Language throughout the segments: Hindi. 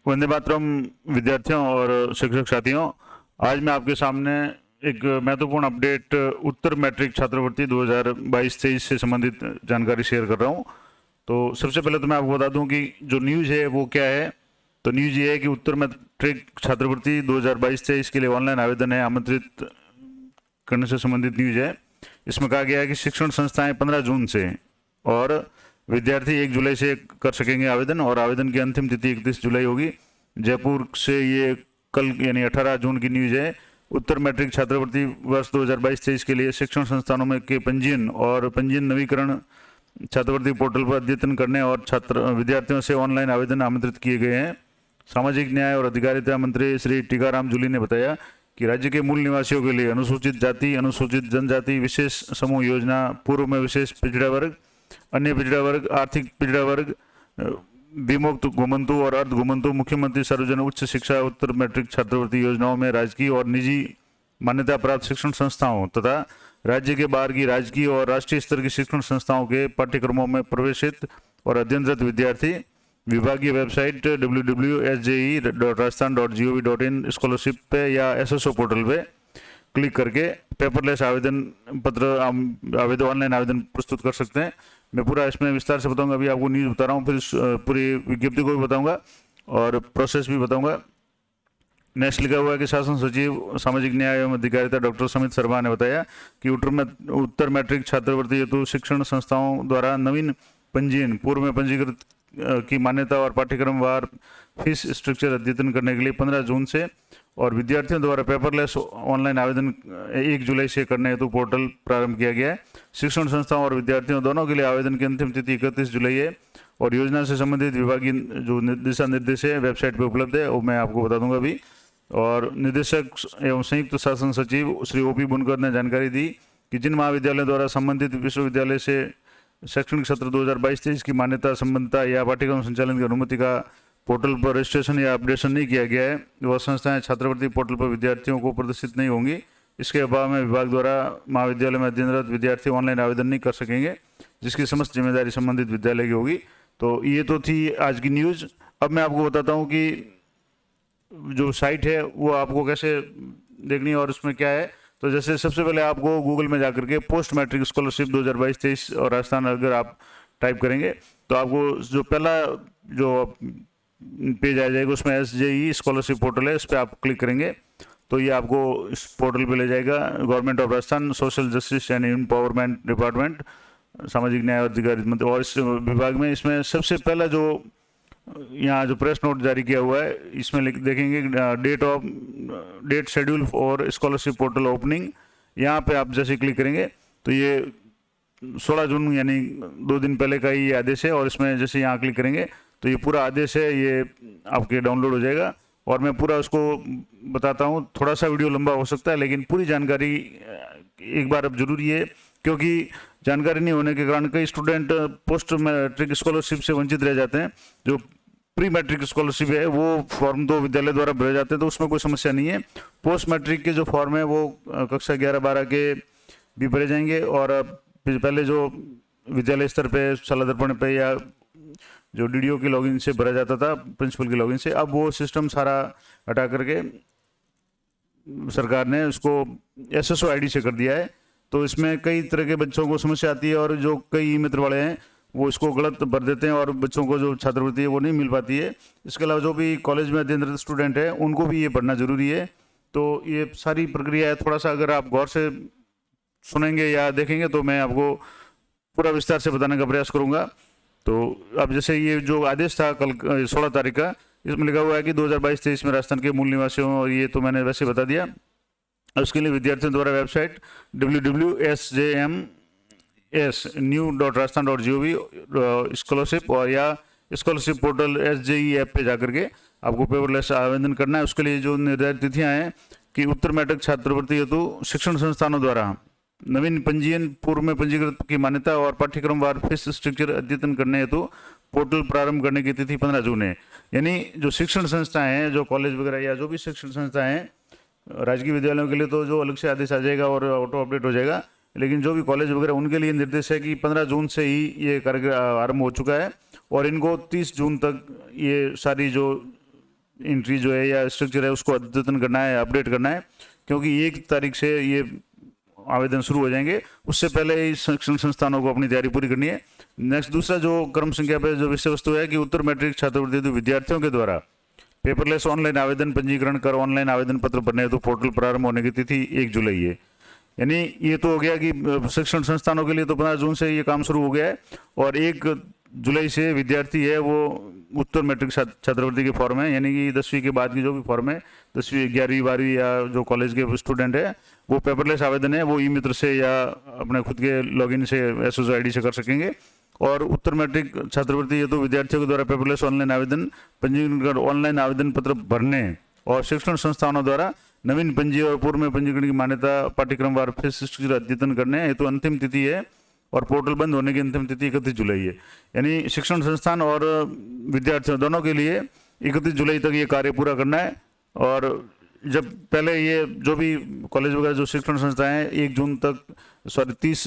वंदे मातरम विद्यार्थियों और शिक्षक साथियों, आज मैं आपके सामने एक महत्वपूर्ण अपडेट उत्तर मैट्रिक छात्रवृत्ति 2022-23 से संबंधित जानकारी शेयर कर रहा हूं। तो सबसे पहले तो मैं आपको बता दूं कि जो न्यूज़ है वो क्या है। तो न्यूज़ ये है कि उत्तर मैट्रिक छात्रवृत्ति 2022-23 के लिए ऑनलाइन आवेदन है आमंत्रित करने से संबंधित न्यूज़ है। इसमें कहा गया है कि शिक्षण संस्थाएं 15 जून से और विद्यार्थी 1 जुलाई से कर सकेंगे आवेदन, और आवेदन की अंतिम तिथि 31 जुलाई होगी। जयपुर से ये कल यानी 18 जून की न्यूज़ है। उत्तर मैट्रिक छात्रवृत्ति वर्ष 2022-23 के लिए शिक्षण संस्थानों में के पंजीयन और पंजीयन नवीकरण छात्रवृत्ति पोर्टल पर अद्यतन करने और छात्र विद्यार्थियों से ऑनलाइन आवेदन आमंत्रित किए गए हैं। सामाजिक न्याय और अधिकारिता मंत्री श्री टीकाराम जूली ने बताया कि राज्य के मूल निवासियों के लिए अनुसूचित जाति, अनुसूचित जनजाति, विशेष समूह योजना, पूर्व में विशेष पिछड़ा वर्ग, अन्य पिछड़ा वर्ग, आर्थिक पिछड़ा वर्ग, विमुक्त घुमंतु और अर्ध घुमंतु मुख्यमंत्री सार्वजनिक उच्च शिक्षा उत्तर मैट्रिक छात्रवृत्ति योजनाओं में राजकीय और निजी मान्यता प्राप्त शिक्षण संस्थाओं तथा राज्य के बाहर की राजकीय और राष्ट्रीय स्तर की शिक्षण संस्थाओं के पाठ्यक्रमों में प्रवेशित और अध्ययनरत विद्यार्थी विभागीय वेबसाइट www.sje.rajasthan.gov.in स्कॉलरशिप पे या एसएसओ पोर्टल पे क्लिक करके पेपरलेस आवेदन पत्र ऑनलाइन आवेदन प्रस्तुत कर सकते हैं। मैं पूरा इसमें विस्तार से बताऊंगा। अभी आपको न्यूज़ बता रहा हूँ, फिर पूरी विज्ञप्ति को भी बताऊंगा और प्रोसेस भी बताऊंगा। नेक्स्ट लिखा हुआ है कि शासन सचिव सामाजिक न्याय एवं अधिकारिता डॉक्टर समित शर्मा ने बताया कि उत्तर मैट्रिक छात्रवृत्ति हेतु शिक्षण संस्थाओं द्वारा नवीन पंजीयन, पूर्व में पंजीकृत की मान्यता और पाठ्यक्रम वार फीस स्ट्रक्चर अद्यतन करने के लिए 15 जून से और विद्यार्थियों द्वारा पेपरलेस ऑनलाइन आवेदन 1 जुलाई से करने हेतु पोर्टल प्रारंभ किया गया है। शिक्षण संस्थाओं और विद्यार्थियों दोनों के लिए आवेदन की अंतिम तिथि 31 जुलाई है और योजना से संबंधित विभागीय जो दिशा निर्देश है वेबसाइट पर उपलब्ध है, वो मैं आपको बता दूंगा अभी। और निदेशक एवं संयुक्त शासन सचिव श्री ओपी बुनकर ने जानकारी दी कि जिन महाविद्यालयों द्वारा संबंधित विश्वविद्यालय से शैक्षणिक सत्र 2022-23 की मान्यता, संबंधता या पाठ्यक्रम संचालन की अनुमति का पोर्टल पर रजिस्ट्रेशन या अपडेशन नहीं किया गया है, वह संस्थाएं छात्रवृत्ति पोर्टल पर विद्यार्थियों को प्रदर्शित नहीं होंगी। इसके अभाव में विभाग द्वारा महाविद्यालय में अध्ययनरत विद्यार्थी ऑनलाइन आवेदन नहीं कर सकेंगे, जिसकी समस्त जिम्मेदारी संबंधित विद्यालय की होगी। तो ये तो थी आज की न्यूज़। अब मैं आपको बताता हूँ कि जो साइट है वो आपको कैसे देखनी है और उसमें क्या है। तो जैसे सबसे पहले आपको गूगल में जाकर के पोस्ट मैट्रिक स्कॉलरशिप 2022-23 और राजस्थान अगर आप टाइप करेंगे तो आपको जो पहला जो पेज आ जाएगा उसमें SJE स्कॉलरशिप पोर्टल है, इस पर आप क्लिक करेंगे तो ये आपको इस पोर्टल पे ले जाएगा। Government of Rajasthan social justice and empowerment department, सामाजिक न्याय और अधिकारिता मंत्री, और इस विभाग में इसमें सबसे पहला जो यहाँ जो प्रेस नोट जारी किया हुआ है इसमें देखेंगे डेट शेड्यूल और स्कॉलरशिप पोर्टल ओपनिंग। यहाँ पे आप जैसे क्लिक करेंगे तो ये 16 जून यानी 2 दिन पहले का ये आदेश है और इसमें जैसे यहाँ क्लिक करेंगे तो ये पूरा आदेश है, ये आपके डाउनलोड हो जाएगा और मैं पूरा उसको बताता हूँ। थोड़ा सा वीडियो लंबा हो सकता है लेकिन पूरी जानकारी एक बार अब जरूरी है, क्योंकि जानकारी नहीं होने के कारण कई स्टूडेंट पोस्ट मैट्रिक स्कॉलरशिप से वंचित रह जाते हैं। जो प्री मैट्रिक स्कॉलरशिप है वो फॉर्म तो विद्यालय द्वारा भरे जाते हैं तो उसमें कोई समस्या नहीं है। पोस्ट मैट्रिक के जो फॉर्म है वो कक्षा 11-12 के भी भरे जाएंगे और पहले जो विद्यालय स्तर पे शाला दर्पण पे या जो DDO के लॉगिन से भरा जाता था, प्रिंसिपल के लॉगिन से, अब वो सिस्टम सारा हटा करके सरकार ने उसको SSO ID से कर दिया है। तो इसमें कई तरह के बच्चों को समस्या आती है और जो कई मित्र वाले हैं वो इसको गलत भर देते हैं और बच्चों को जो छात्रवृत्ति है वो नहीं मिल पाती है। इसके अलावा जो भी कॉलेज में अध्ययनरत स्टूडेंट है उनको भी ये पढ़ना जरूरी है। तो ये सारी प्रक्रिया है, थोड़ा सा अगर आप गौर से सुनेंगे या देखेंगे तो मैं आपको पूरा विस्तार से बताने का प्रयास करूँगा। तो अब जैसे ये जो आदेश था कल 16 तारीख का, इसमें लिखा हुआ है कि 2022-23 में राजस्थान के मूल निवासियों, और ये तो मैंने वैसे बता दिया। उसके लिए विद्यार्थियों द्वारा वेबसाइट www.sjms.new.rajasthan.gov स्कॉलरशिप और या स्कॉलरशिप पोर्टल SJE ऐप पे जाकर के आपको पेपरलेस आवेदन करना है। उसके लिए जो निर्धारित तिथियां हैं कि उत्तर मैट्रिक छात्रवृत्ति हेतु शिक्षण संस्थानों द्वारा नवीन पंजीयन, पूर्व में पंजीकृत की मान्यता और पाठ्यक्रम वार फीस स्ट्रक्चर अद्यतन करने हेतु पोर्टल प्रारंभ करने की तिथि 15 जून है। यानी जो शिक्षण संस्थाएं हैं, जो कॉलेज वगैरह या जो भी शिक्षण संस्थाएं हैं, राजकीय विद्यालयों के लिए तो जो अलग से आदेश आ जाएगा और ऑटो अपडेट हो जाएगा, लेकिन जो भी कॉलेज वगैरह उनके लिए निर्देश है कि 15 जून से ही ये कार्यक्रम आरंभ हो चुका है और इनको 30 जून तक ये सारी जो एंट्री जो है या स्ट्रक्चर है उसको अद्यतन करना है, अपडेट करना है, क्योंकि 1 तारीख से ये आवेदन शुरू हो जाएंगे। उससे पहले ही शिक्षण संस्थानों को अपनी तैयारी पूरी करनी है। नेक्स्ट दूसरा जो क्रम संख्या पे जो विषय वस्तु है कि उत्तर मैट्रिक छात्रवृत्ति विद्यार्थियों के द्वारा पेपरलेस ऑनलाइन आवेदन पंजीकरण कर ऑनलाइन आवेदन पत्र भरने हेतु पोर्टल प्रारंभ होने की तिथि 1 जुलाई है। यानी ये तो हो गया कि शिक्षण संस्थानों के लिए तो 15 जून से ये काम शुरू हो गया है, और 1 जुलाई से विद्यार्थी है वो उत्तर मैट्रिक छात्रवृत्ति के फॉर्म है, यानी कि 10वीं के बाद की जो भी फॉर्म है, 10वीं 11वीं 12वीं या जो कॉलेज के स्टूडेंट है, वो पेपरलेस आवेदन है वो ई मित्र से या अपने खुद के लॉगिन से एसओसी आईडी से कर सकेंगे। और उत्तर मैट्रिक छात्रवृत्ति ये तो विद्यार्थियों के द्वारा पेपरलेस ऑनलाइन आवेदन पंजीकरण कर ऑनलाइन आवेदन पत्र भरने और शिक्षण संस्थानों द्वारा नवीन पंजी और पूर्व में पंजीकरण की मान्यता पाठ्यक्रम वार फिर अद्यतन करने हेतु अंतिम तिथि है, और पोर्टल बंद होने की अंतिम तिथि 31 जुलाई है। यानी शिक्षण संस्थान और विद्यार्थियों दोनों के लिए 31 जुलाई तक ये कार्य पूरा करना है। और जब पहले ये जो भी कॉलेज वगैरह जो शिक्षण संस्थाएं हैं 30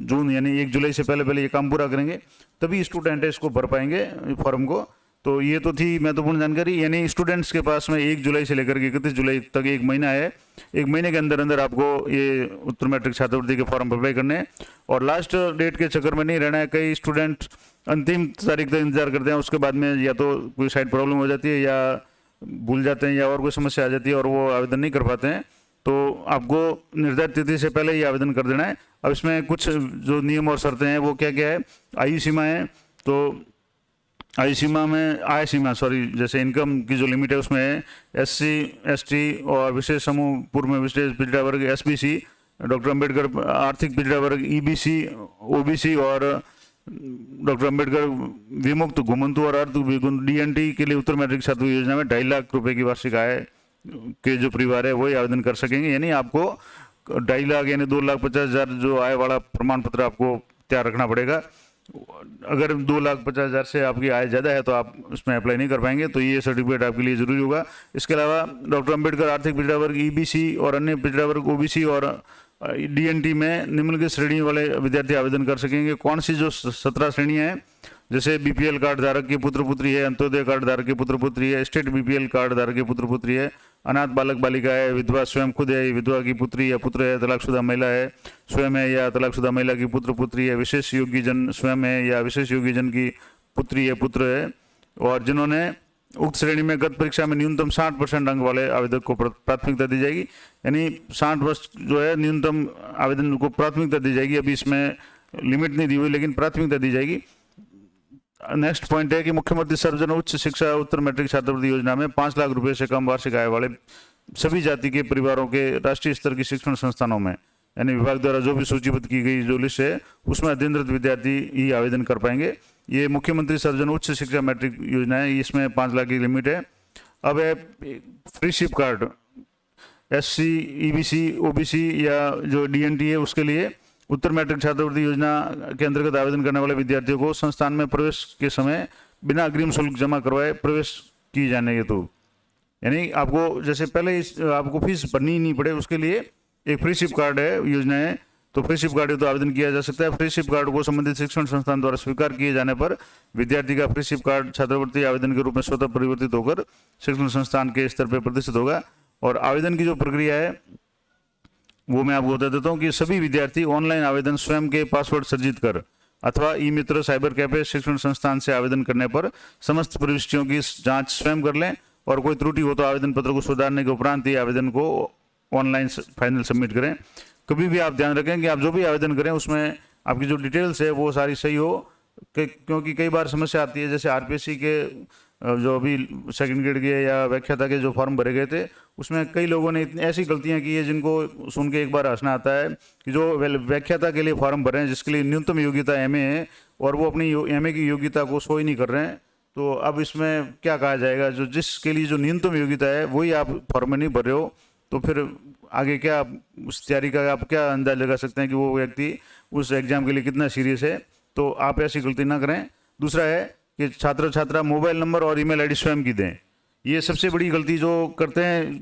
जून यानी 1 जुलाई से पहले ये काम पूरा करेंगे, तभी स्टूडेंट है इसको भर पाएंगे फॉर्म को। तो ये तो थी महत्वपूर्ण जानकारी। यानी स्टूडेंट्स के पास में 1 जुलाई से लेकर के 31 जुलाई तक 1 महीना है। 1 महीने के अंदर अंदर आपको ये उत्तर मैट्रिक छात्रवृत्ति के फॉर्म अप्लाई करने हैं, और लास्ट डेट के चक्कर में नहीं रहना है। कई स्टूडेंट अंतिम तारीख तक इंतजार करते हैं, उसके बाद में या तो कोई साइड प्रॉब्लम हो जाती है या भूल जाते हैं या और कोई समस्या आ जाती है और वो आवेदन नहीं कर पाते हैं। तो आपको निर्धारित तिथि से पहले ही आवेदन कर देना है। अब इसमें कुछ जो नियम और शर्तें हैं वो क्या क्या है। आयु सीमा है, तो आय सीमा जैसे इनकम की जो लिमिट है उसमें है SC ST और विशेष समूह पूर्व में विशेष पिछड़ा वर्ग SBC, डॉक्टर अंबेडकर आर्थिक पिछड़ा वर्ग EBC OBC और डॉक्टर अंबेडकर विमुक्त घुमंतु और अर्ध DNT के लिए उत्तर मैट्रिक छात्र योजना में 2.5 लाख रुपए की वार्षिक आय के जो परिवार है वही आवेदन कर सकेंगे। यानी आपको 2.5 लाख यानी 2,50,000 जो आय वाला प्रमाण पत्र आपको तैयार रखना पड़ेगा। अगर 2,50,000 से आपकी आय ज़्यादा है तो आप उसमें अप्लाई नहीं कर पाएंगे, तो ये सर्टिफिकेट आपके लिए ज़रूरी होगा। इसके अलावा डॉक्टर अंबेडकर आर्थिक पिछड़ा वर्ग EBC और अन्य पिछड़ा वर्ग OBC और DNT में निम्नलिखित श्रेणी वाले विद्यार्थी आवेदन कर सकेंगे। कौन सी जो 17 श्रेणियाँ हैं, जैसे BPL कार्ड धारक के पुत्र पुत्री है, अंत्योदय कार्ड धारक के पुत्र पुत्री है, स्टेट BPL कार्ड धारक के पुत्र पुत्री है, अनाथ बालक बालिका है, विधवा स्वयं खुद है, विधवा की पुत्री या पुत्र है, तलाकशुदा महिला है स्वयं है या तलाकशुदा महिला की पुत्र पुत्री है, विशेष योग्य जन स्वयं है या विशेष योग्य जन की पुत्री या पुत्र है, और जिन्होंने उक्त श्रेणी में गत परीक्षा में न्यूनतम 60% अंक वाले आवेदक को प्राथमिकता दी जाएगी। यानी 60 वर्ष जो है न्यूनतम आवेदन को प्राथमिकता दी जाएगी। अभी इसमें लिमिट नहीं दी हुई लेकिन प्राथमिकता दी जाएगी। नेक्स्ट पॉइंट है कि मुख्यमंत्री सर्वजन उच्च शिक्षा उत्तर मैट्रिक छात्रवृत्ति योजना में 5 लाख रुपए से कम वार्षिक आय वाले सभी जाति के परिवारों के राष्ट्रीय स्तर की शिक्षण संस्थानों में, यानी विभाग द्वारा जो भी सूचीबद्ध की गई जो लिस्ट है उसमें अध्ययनरत विद्यार्थी ही आवेदन कर पाएंगे। ये मुख्यमंत्री सर्वजन उच्च शिक्षा मैट्रिक योजना है, इसमें 5 लाख की लिमिट है। अब है freeship card SC EBC OBC या जो DNT है उसके लिए उत्तर मैट्रिक छात्रवृत्ति योजना के अंतर्गत आवेदन करने वाले विद्यार्थियों को संस्थान में प्रवेश के समय बिना अग्रिम शुल्क जमा करवाए प्रवेश की जाने हेतु, यानी आपको जैसे पहले आपको फीस भरनी ही नहीं पड़े उसके लिए एक फ्रीशिप कार्ड है योजना है, तो फ्रीशिप कार्ड तो आवेदन किया जा सकता है। फ्रीशिप कार्ड को संबंधित शिक्षण संस्थान द्वारा स्वीकार किए जाने पर विद्यार्थी का फ्रीशिप कार्ड छात्रवृत्ति आवेदन के रूप में स्वतः परिवर्तित होकर शिक्षण संस्थान के स्तर पर प्रदर्शित होगा। और आवेदन की जो प्रक्रिया है वो मैं आपको बता देता हूँ कि सभी विद्यार्थी ऑनलाइन आवेदन स्वयं के पासवर्ड सर्जित कर अथवा ई मित्र साइबर कैफे शिक्षण संस्थान से आवेदन करने पर समस्त प्रविष्टियों की जांच स्वयं कर लें, और कोई त्रुटि हो तो आवेदन पत्र को सुधारने के उपरांत ही आवेदन को ऑनलाइन फाइनल सबमिट करें। कभी भी आप ध्यान रखें कि आप जो भी आवेदन करें उसमें आपकी जो डिटेल्स है वो सारी सही हो, क्योंकि कई बार समस्या आती है। जैसे RPSC के जो अभी सेकंड ग्रेड के या व्याख्याता के जो फॉर्म भरे गए थे उसमें कई लोगों ने ऐसी गलतियां की है जिनको सुन के एक बार हंसना आता है कि जो व्याख्याता के लिए फॉर्म भरे हैं जिसके लिए न्यूनतम योग्यता MA है और वो अपनी MA की योग्यता को शो ही नहीं कर रहे हैं, तो अब इसमें क्या कहा जाएगा। जो जिसके लिए जो न्यूनतम योग्यता है वही आप फॉर्म में नहीं भर रहे हो, तो फिर आगे क्या उस तैयारी का आप क्या अंदाज लगा सकते हैं कि वो व्यक्ति उस एग्जाम के लिए कितना सीरियस है। तो आप ऐसी गलती ना करें। दूसरा है कि छात्र छात्रा मोबाइल नंबर और ईमेल आईडी स्वयं की दें। ये सबसे बड़ी गलती जो करते हैं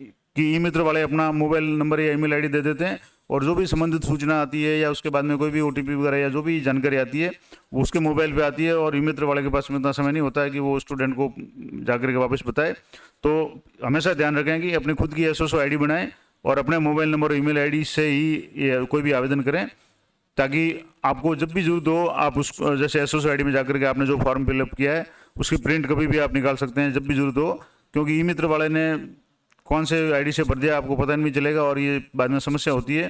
कि ई मित्र वाले अपना मोबाइल नंबर या ईमेल आईडी दे देते हैं और जो भी संबंधित सूचना आती है या उसके बाद में कोई भी OTP वगैरह या जो भी जानकारी आती है वो उसके मोबाइल पे आती है, और ई-मित्र वाले के पास में इतना समय नहीं होता है कि वो स्टूडेंट को जाकर के वापस बताए। तो हमेशा ध्यान रखें कि अपनी खुद की SSO ID बनाएं और अपने मोबाइल नंबर और ईमेल ID से ही कोई भी आवेदन करें, ताकि आपको जब भी जरूरत हो आप उस जैसे SSO ID में जाकर के आपने जो फॉर्म फिलअप किया है उसकी प्रिंट कभी भी आप निकाल सकते हैं जब भी जरूरत हो, क्योंकि ई-मित्र वाले ने कौन से ID से भर दिया आपको पता नहीं चलेगा और ये बाद में समस्या होती है।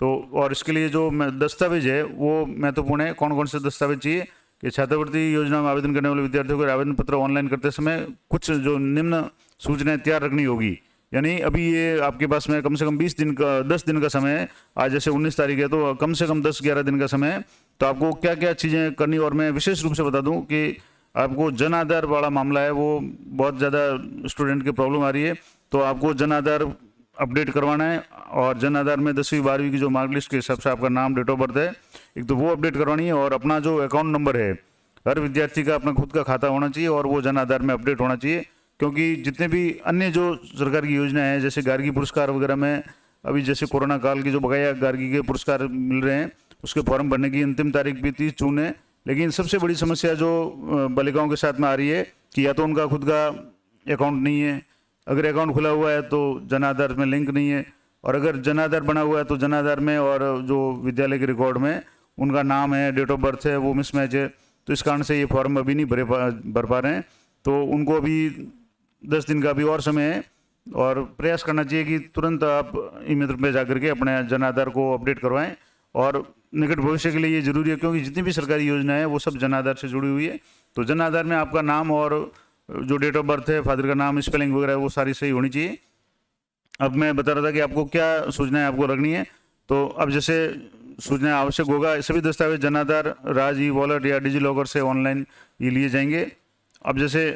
तो और इसके लिए जो दस्तावेज है वो महत्वपूर्ण है। कौन कौन से दस्तावेज चाहिए कि छात्रवृत्ति योजना में आवेदन करने वाले विद्यार्थियों को आवेदन पत्र ऑनलाइन करते समय कुछ जो निम्न सूचनाएं तैयार रखनी होगी। यानी अभी ये आपके पास में कम से कम 10 दिन का समय है, आज जैसे 19 तारीख है तो कम से कम 10-11 दिन का समय है। तो आपको क्या क्या चीज़ें करनी, और मैं विशेष रूप से बता दूं कि आपको जन आधार वाला मामला है वो बहुत ज़्यादा स्टूडेंट की प्रॉब्लम आ रही है। तो आपको जन आधार अपडेट करवाना है, और जन आधार में 10वीं 12वीं की जो मार्कलिस्ट के हिसाब से आपका नाम, डेट ऑफ बर्थ है, एक तो वो अपडेट करवानी है, और अपना जो अकाउंट नंबर है हर विद्यार्थी का अपना खुद का खाता होना चाहिए और वो जन आधार में अपडेट होना चाहिए। क्योंकि जितने भी अन्य जो सरकार की योजना है जैसे गार्गी पुरस्कार वगैरह में अभी जैसे कोरोना काल की जो बकाया गार्गी के पुरस्कार मिल रहे हैं उसके फॉर्म भरने की अंतिम तारीख भी 30 जून है। लेकिन सबसे बड़ी समस्या जो बालिकाओं के साथ में आ रही है कि या तो उनका खुद का अकाउंट नहीं है, अगर अकाउंट खुला हुआ है तो जन आधार में लिंक नहीं है, और अगर जन आधार बना हुआ है तो जन आधार में और जो विद्यालय के रिकॉर्ड में उनका नाम है, डेट ऑफ बर्थ है, वो मिसमैच है। तो इस कारण से ये फॉर्म अभी नहीं भर पा रहे हैं। तो उनको अभी 10 दिन का भी और समय है, और प्रयास करना चाहिए कि तुरंत आप ई-मित्र में जाकर के अपने जन आधार को अपडेट करवाएं। और निकट भविष्य के लिए ये जरूरी है क्योंकि जितनी भी सरकारी योजना है वो सब जन आधार से जुड़ी हुई है। तो जन आधार में आपका नाम और जो डेट ऑफ बर्थ है, फादर का नाम, स्पेलिंग वगैरह वो सारी सही होनी चाहिए। अब मैं बता रहा था कि आपको क्या सूचनाएं आपको रखनी है। तो अब जैसे सूचनाएं आवश्यक होगा, सभी दस्तावेज जन आधार, राज ई वॉलेट या डिजी लॉकर से ऑनलाइन ये लिए जाएंगे। अब जैसे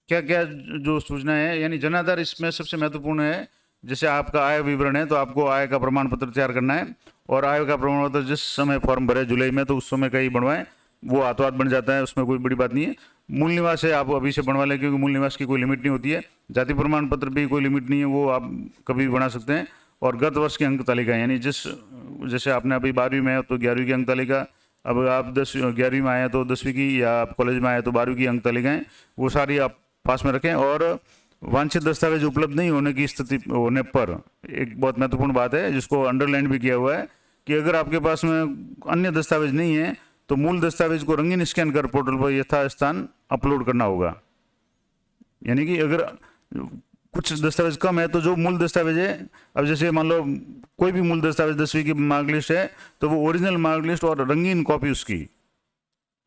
क्या क्या जो सूचनाएं हैं, यानी जन आधार इसमें सबसे महत्वपूर्ण है। जैसे आपका आय विवरण है तो आपको आय का प्रमाण पत्र तैयार करना है, और आय का प्रमाण पत्र जिस समय फॉर्म भरे जुलाई में तो उस समय का ही बनवाएं, वो हाथों हाथ बन जाता है, उसमें कोई बड़ी बात नहीं है। मूल निवास है आप अभी से बनवा लें क्योंकि मूल निवास की कोई लिमिट नहीं होती है। जाति प्रमाण पत्र भी कोई लिमिट नहीं है, वो आप कभी भी बना सकते हैं। और गत वर्ष की अंक तालिका, यानी जैसे आपने अभी 12वीं में है तो 11वीं की अंक तालिका, अब आप 11वीं में आए हैं तो 10वीं की, या आप कॉलेज में आए तो 12वीं की अंक तालिकाएँ वो सारी आप पास में रखें। और वांछित दस्तावेज उपलब्ध नहीं होने की स्थिति होने पर एक बहुत महत्वपूर्ण बात है जिसको अंडरलाइन भी किया हुआ है कि अगर आपके पास में अन्य दस्तावेज नहीं है तो मूल दस्तावेज को रंगीन स्कैन कर पोर्टल पर यथास्थान अपलोड करना होगा। यानी कि अगर कुछ दस्तावेज कम है तो जो मूल दस्तावेज है, अब जैसे मान लो कोई भी मूल दस्तावेज 10वीं की मार्कलिस्ट है तो वो ओरिजिनल मार्कलिस्ट और रंगीन कॉपी उसकी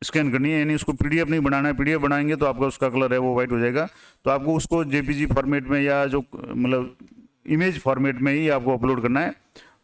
स्कैन करनी है, यानी उसको PDF नहीं बनाना है। PDF बनाएंगे तो आपका उसका कलर है वो वाइट हो जाएगा। तो आपको उसको JPG फॉर्मेट में या जो मतलब इमेज फॉर्मेट में ही आपको अपलोड करना है।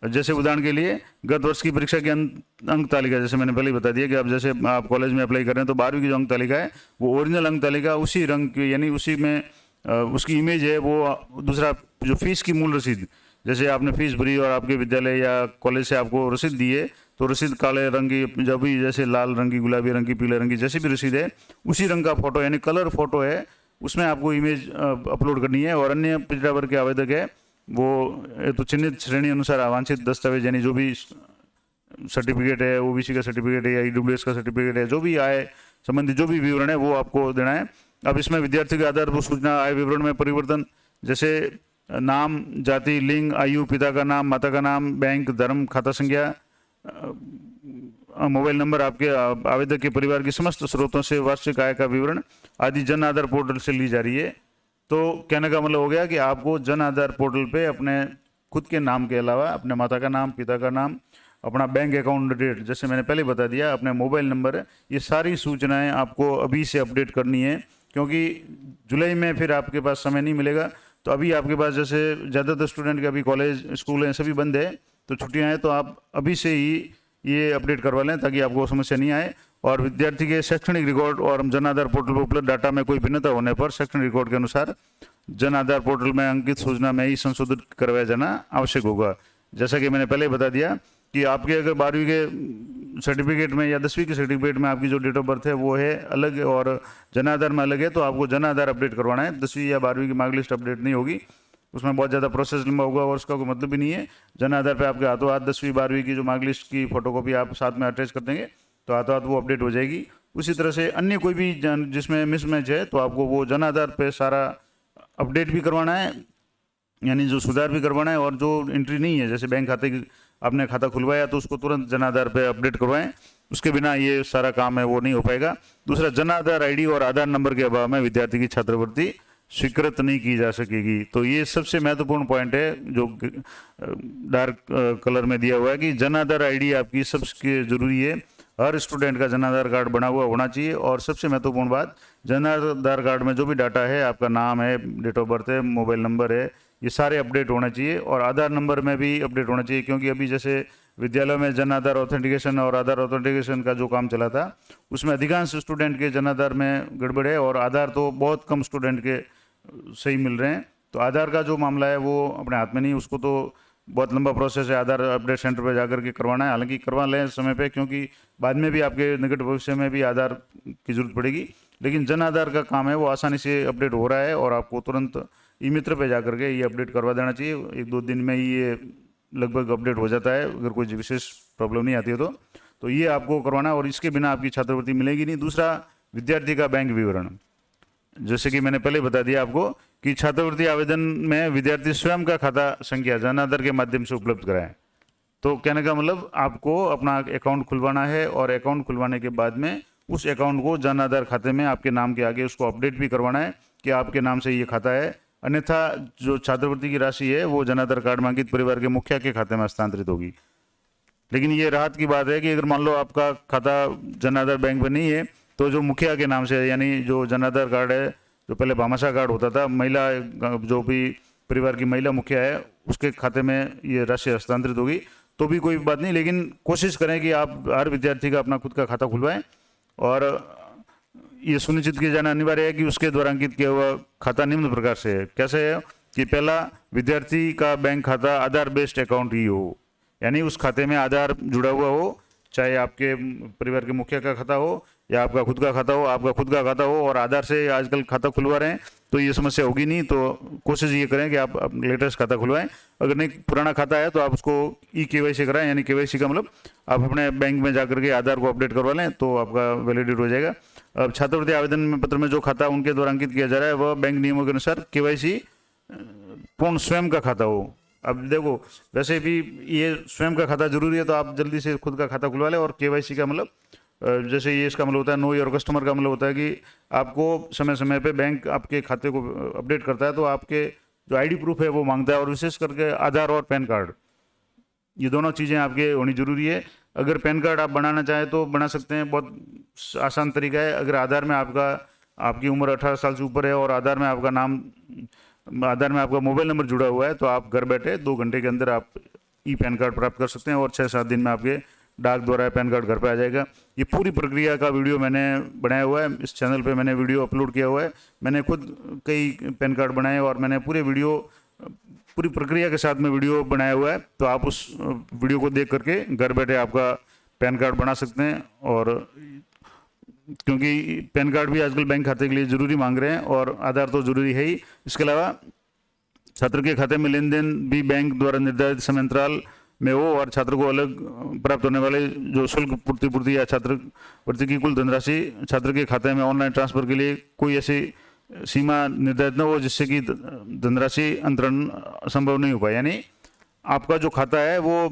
जैसे उदाहरण के लिए गत वर्ष की परीक्षा की अंक तालिका, जैसे मैंने पहले ही बता दिया कि अब जैसे आप कॉलेज में अप्लाई कर रहे हैं तो 12वीं की जो अंक तालिका है वो ओरिजिनल अंक तालिका उसी रंग की, यानी उसी में उसकी इमेज है। वो दूसरा जो फीस की मूल रसीद, जैसे आपने फीस भरी और आपके विद्यालय या कॉलेज से आपको रसीद दी है तो रसीद काले रंग की, जब भी जैसे लाल रंग की, गुलाबी रंग की, पीले रंग की जैसी भी रसीद है उसी रंग का फोटो यानी कलर फोटो है उसमें आपको इमेज अपलोड करनी है। और अन्य पिछड़ा वर्ग के आवेदक है वो तो चिन्हित श्रेणी अनुसार अवांछित दस्तावेज, यानी जो भी सर्टिफिकेट है, OBC का सर्टिफिकेट है या EWS का सर्टिफिकेट है, जो भी आय संबंधी जो भी विवरण है वो आपको देना है। अब इसमें विद्यार्थी के आधार पर सूचना आय विवरण में परिवर्तन, जैसे नाम, जाति, लिंग, आयु, पिता का नाम, माता का नाम, बैंक, धर्म, खाता संख्या, मोबाइल नंबर, आपके आवेदक के परिवार की समस्त स्रोतों से वार्षिक आय का विवरण आदि जन आधार पोर्टल से ली जा रही है। तो कहने का मतलब हो गया कि आपको जन आधार पोर्टल पे अपने खुद के नाम के अलावा अपने माता का नाम, पिता का नाम, अपना बैंक अकाउंट डिटेल, जैसे मैंने पहले बता दिया, अपने मोबाइल नंबर, ये सारी सूचनाएं आपको अभी से अपडेट करनी है क्योंकि जुलाई में फिर आपके पास समय नहीं मिलेगा। तो अभी आपके पास जैसे ज़्यादातर स्टूडेंट के अभी कॉलेज, स्कूल हैं, सभी बंद है तो छुट्टियां हैं, तो आप अभी से ही ये अपडेट करवा लें ताकि आपको समस्या नहीं आए। और विद्यार्थी के शैक्षणिक रिकॉर्ड और जन आधार पोर्टल पर उपलब्ध डाटा में कोई भिन्नता होने पर शैक्षणिक रिकॉर्ड के अनुसार जन आधार पोर्टल में अंकित सूचना में ही संशोधित करवाया जाना आवश्यक होगा। जैसा कि मैंने पहले बता दिया कि आपके अगर 12वीं के सर्टिफिकेट में या 10वीं के सर्टिफिकेट में आपकी जो डेट ऑफ बर्थ है वो है अलग और जन आधार में अलग है तो आपको जन आधार अपडेट करवाना है। 10वीं या 12वीं की मार्कलिस्ट अपडेट नहीं होगी। उसमें बहुत ज़्यादा प्रोसेस लंबा होगा और उसका कोई मतलब भी नहीं है। जन आधार पे आपके हाथों हाथ 10वीं 12वीं की जो मार्कलिस्ट की फोटोकॉपी आप साथ में अटैच कर देंगे तो हाथों हाथ वो अपडेट हो जाएगी। उसी तरह से अन्य कोई भी जिसमें मिसमैच है तो आपको वो जन आधार पे सारा अपडेट भी करवाना है, यानी जो सुधार भी करवाना है, और जो एंट्री नहीं है, जैसे बैंक खाते की आपने खाता खुलवाया तो उसको तुरंत जन आधार पे अपडेट करवाएं, उसके बिना ये सारा काम है वो नहीं हो पाएगा। दूसरा, जन आधार आईडी और आधार नंबर के अभाव में विद्यार्थी की छात्रवृत्ति स्वीकृत नहीं की जा सकेगी। तो ये सबसे महत्वपूर्ण पॉइंट है जो डार्क कलर में दिया हुआ है कि जन आधार आईडी आपकी सबसे जरूरी है, हर स्टूडेंट का जन आधार कार्ड बना हुआ होना चाहिए। और सबसे महत्वपूर्ण बात, जन आधार कार्ड में जो भी डाटा है, आपका नाम है, डेट ऑफ बर्थ है, मोबाइल नंबर है, ये सारे अपडेट होना चाहिए। और आधार नंबर में भी अपडेट होना चाहिए, क्योंकि अभी जैसे विद्यालय में जन आधार ऑथेंटिकेशन और आधार ऑथेंटिकेशन का जो काम चला था उसमें अधिकांश स्टूडेंट के जन आधार में गड़बड़ है और आधार तो बहुत कम स्टूडेंट के सही मिल रहे हैं। तो आधार का जो मामला है वो अपने हाथ में नहीं, उसको तो बहुत लंबा प्रोसेस है, आधार अपडेट सेंटर पर जाकर के करवाना है। हालांकि करवा लें समय पे, क्योंकि बाद में भी आपके निकट भविष्य में भी आधार की जरूरत पड़ेगी। लेकिन जन आधार का काम है वो आसानी से अपडेट हो रहा है और आपको तुरंत ई मित्र पे जाकर के ये अपडेट करवा देना चाहिए। 1-2 दिन में ही ये लगभग अपडेट हो जाता है, अगर कोई विशेष प्रॉब्लम नहीं आती है तो ये आपको करवाना है, और इसके बिना आपकी छात्रवृत्ति मिलेगी नहीं। दूसरा, विद्यार्थी का बैंक विवरण, जैसे कि मैंने पहले बता दिया आपको कि छात्रवृत्ति आवेदन में विद्यार्थी स्वयं का खाता संख्या जन आधार के माध्यम से उपलब्ध कराएं। तो कहने का मतलब, आपको अपना अकाउंट खुलवाना है और अकाउंट खुलवाने के बाद में उस अकाउंट को जन आधार खाते में आपके नाम के आगे उसको अपडेट भी करवाना है कि आपके नाम से ये खाता है। अन्यथा जो छात्रवृत्ति की राशि है वो जन आधार कार्ड में अंकित परिवार के मुखिया के खाते में हस्तांतरित होगी। लेकिन ये राहत की बात है कि अगर मान लो आपका खाता जन आधार बैंक में नहीं है तो जो मुखिया के नाम से, यानी जो जन आधार कार्ड है, जो पहले भामाशाह कार्ड होता था, महिला जो भी परिवार की महिला मुखिया है उसके खाते में ये राशि हस्तांतरित होगी, तो भी कोई बात नहीं। लेकिन कोशिश करें कि आप हर विद्यार्थी का अपना खुद का खाता खुलवाएं और ये सुनिश्चित किया जाना अनिवार्य है कि उसके द्वारा अंकित किया हुआ खाता निम्न प्रकार से है। कैसे है कि पहला, विद्यार्थी का बैंक खाता आधार बेस्ड अकाउंट ही हो, यानी उस खाते में आधार जुड़ा हुआ हो, चाहे आपके परिवार के मुखिया का खाता हो या आपका खुद का खाता हो, आपका खुद का खाता हो और आधार से आजकल खाता खुलवा रहे हैं तो ये समस्या होगी नहीं। तो कोशिश ये करें कि आप लेटेस्ट खाता खुलवाएं। अगर नहीं पुराना खाता है तो आप उसको KYC कराएं, यानी KYC का मतलब आप अपने बैंक में जाकर के आधार को अपडेट करवा लें तो आपका वैलिडेट हो जाएगा। अब छात्रवृत्ति आवेदन पत्र में जो खाता उनके द्वारा अंकित किया जा रहा है वह बैंक नियमों के अनुसार KYC पूर्ण स्वयं का खाता हो। अब देखो, वैसे भी ये स्वयं का खाता जरूरी है तो आप जल्दी से खुद का खाता खुलवा लें। और KYC का मतलब, जैसे ये इसका मतलब होता है नो योर कस्टमर का मतलब होता है कि आपको समय समय पे बैंक आपके खाते को अपडेट करता है तो आपके जो ID प्रूफ है वो मांगता है, और विशेष करके आधार और पैन कार्ड, ये दोनों चीज़ें आपके होनी जरूरी है। अगर पैन कार्ड आप बनाना चाहें तो बना सकते हैं, बहुत आसान तरीका है। अगर आधार में आपकी उम्र 18 साल से ऊपर है और आधार में आपका मोबाइल नंबर जुड़ा हुआ है तो आप घर बैठे 2 घंटे के अंदर आप पैन कार्ड प्राप्त कर सकते हैं और 6-7 दिन में आपके डाक द्वारा पैन कार्ड घर पे आ जाएगा। ये पूरी प्रक्रिया का वीडियो मैंने बनाया हुआ है, इस चैनल पे मैंने वीडियो अपलोड किया हुआ है। मैंने खुद कई पैन कार्ड बनाए और मैंने पूरी प्रक्रिया के साथ में वीडियो बनाया हुआ है, तो आप उस वीडियो को देख करके घर बैठे आपका पैन कार्ड बना सकते हैं। और क्योंकि पैन कार्ड भी आजकल बैंक खाते के लिए ज़रूरी मांग रहे हैं और आधार तो ज़रूरी है ही। इसके अलावा छात्र के खाते में लेन देन भी बैंक द्वारा निर्धारित समयांतराल में हो और छात्र को अलग प्राप्त होने वाले जो शुल्क पूर्ति या छात्रवृत्ति की कुल धनराशि छात्र के खाते में ऑनलाइन ट्रांसफर के लिए कोई ऐसी सीमा निर्धारित न हो जिससे कि धनराशि अंतरण संभव नहीं हो पाए। यानी आपका जो खाता है वो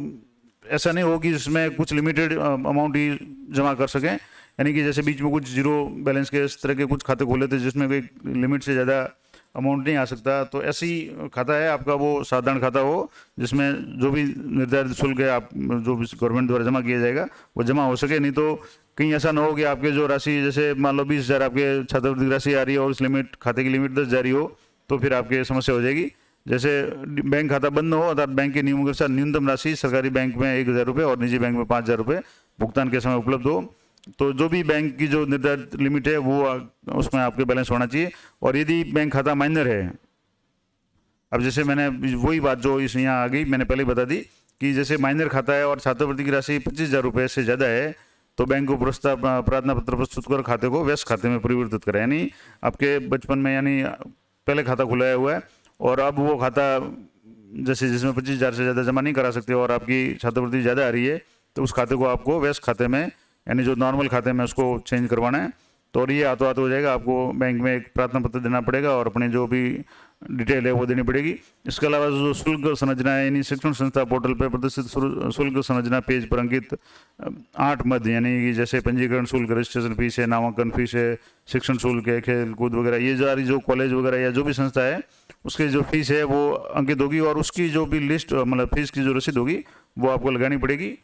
ऐसा नहीं हो कि जिसमें कुछ लिमिटेड अमाउंट ही जमा कर सकें, यानी कि जैसे बीच में कुछ जीरो बैलेंस के इस तरह के कुछ खाते खोले थे जिसमें कोई लिमिट से ज़्यादा अमाउंट नहीं आ सकता। तो ऐसी खाता है आपका वो साधारण खाता हो जिसमें जो भी निर्धारित शुल्क है आप जो भी गवर्नमेंट द्वारा जमा किया जाएगा वो जमा हो सके। नहीं तो कहीं ऐसा ना हो कि आपके जो राशि, जैसे मान लो 20,000 आपके छात्रवृत्ति राशि आ रही है और उस खाते की लिमिट 10,000 ही हो तो फिर आपके समस्या हो जाएगी। जैसे बैंक खाता बंद हो अर्थात बैंक के नियमों के अनुसार न्यूनतम राशि सरकारी बैंक में 1,000 रुपये और निजी बैंक में 5,000 रुपये भुगतान के समय उपलब्ध हो, तो जो भी बैंक की जो निर्धारित लिमिट है वो उसमें आपके बैलेंस होना चाहिए। और यदि बैंक खाता माइनर है, अब जैसे मैंने वही बात जो इस यहाँ आ गई मैंने पहले बता दी कि जैसे माइनर खाता है और छात्रवृत्ति की राशि 25,000 रुपये से ज़्यादा है तो बैंक को प्रार्थना पत्र प्रस्तुत कर खाते को व्यस्त खाते में परिवर्तित करें। यानी आपके बचपन में यानी पहले खाता खुलाया हुआ है और अब वो खाता जैसे जिसमें 25,000 से ज़्यादा जमा नहीं करा सकते और आपकी छात्रवृत्ति ज़्यादा आ रही है, तो उस खाते को आपको व्यस्त खाते में यानी जो नॉर्मल खाते में उसको चेंज करवाना है। तो और ये हाथों हाथ हो जाएगा। आपको बैंक में एक प्रार्थना पत्र देना पड़ेगा और अपनी जो भी डिटेल है वो देनी पड़ेगी। इसके अलावा जो शुल्क संरचना है यानी शिक्षण संस्था पोर्टल पर प्रदर्शित शुल्क संरचना पेज पर अंकित 8 मद यानी कि जैसे पंजीकरण शुल्क, रजिस्ट्रेशन फीस है, नामांकन फीस है, शिक्षण शुल्क है, खेल कूद वगैरह, ये सारी जो कॉलेज वगैरह या जो भी संस्था है उसकी जो फीस है वो अंकित होगी और उसकी जो भी लिस्ट मतलब फीस की जो रसीद होगी वो आपको लगानी पड़ेगी।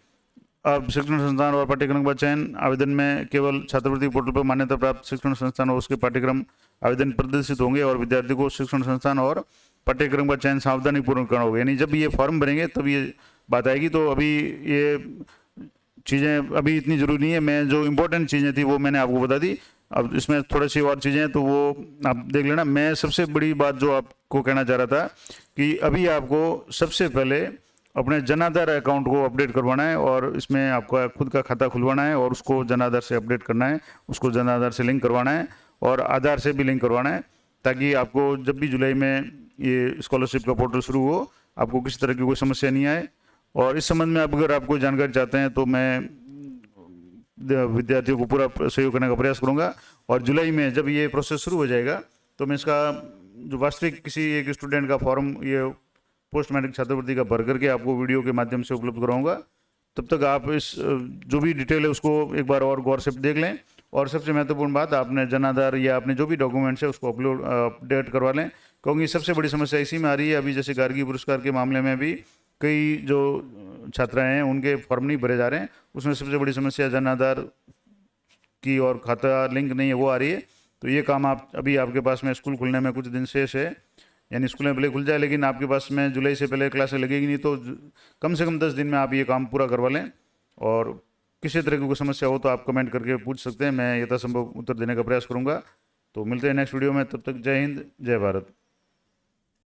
अब शिक्षण संस्थान और पाठ्यक्रम का चयन आवेदन में केवल छात्रवृत्ति पोर्टल पर मान्यता प्राप्त शिक्षण संस्थान और उसके पाठ्यक्रम आवेदन प्रदर्शित होंगे और विद्यार्थी को शिक्षण संस्थान और पाठ्यक्रम का चयन सावधानी पूर्वक करना होगा। यानी जब ये फॉर्म भरेंगे तब ये बात आएगी। तो अभी ये चीज़ें अभी इतनी ज़रूरी नहीं है, मैं जो इम्पोर्टेंट चीज़ें थी वो मैंने आपको बता दी। अब इसमें थोड़ी सी और चीज़ें तो वो आप देख लेना। मैं सबसे बड़ी बात जो आपको कहना चाह रहा था कि अभी आपको सबसे पहले अपने जन आधार अकाउंट को अपडेट करवाना है और इसमें आपका खुद का खाता खुलवाना है और उसको जन आधार से अपडेट करना है, उसको जन आधार से लिंक करवाना है और आधार से भी लिंक करवाना है, ताकि आपको जब भी जुलाई में ये स्कॉलरशिप का पोर्टल शुरू हो आपको किसी तरह की कोई समस्या नहीं आए। और इस संबंध में अगर आप कोई जानकारी चाहते हैं तो मैं विद्यार्थियों को पूरा सहयोग करने का प्रयास करूँगा और जुलाई में जब ये प्रोसेस शुरू हो जाएगा तो मैं इसका जो वास्तविक किसी एक स्टूडेंट का फॉर्म ये पोस्ट मैट्रिक छात्रवृत्ति का भर करके आपको वीडियो के माध्यम से उपलब्ध कराऊंगा। तब तक आप इस जो भी डिटेल है उसको एक बार और गौर से देख लें और सबसे महत्वपूर्ण बात आपने जन आधार या अपने जो भी डॉक्यूमेंट्स है उसको अपडेट करवा लें, क्योंकि सबसे बड़ी समस्या इसी में आ रही है। अभी जैसे गार्गी पुरस्कार के मामले में भी कई जो छात्राएँ हैं उनके फॉर्म नहीं भरे जा रहे हैं, उसमें सबसे बड़ी समस्या जन आधार की और खाता लिंक नहीं है वो आ रही है। तो ये काम आप अभी आपके पास में स्कूल खुलने में कुछ दिन शेष है, यानी स्कूलें भले खुल जाए लेकिन आपके पास में जुलाई से पहले क्लासें लगेगी नहीं, तो कम से कम 10 दिन में आप ये काम पूरा करवा लें। और किसी तरह की कोई समस्या हो तो आप कमेंट करके पूछ सकते हैं, मैं यथासंभव उत्तर देने का प्रयास करूंगा। तो मिलते हैं नेक्स्ट वीडियो में, तब तक जय हिंद जय भारत।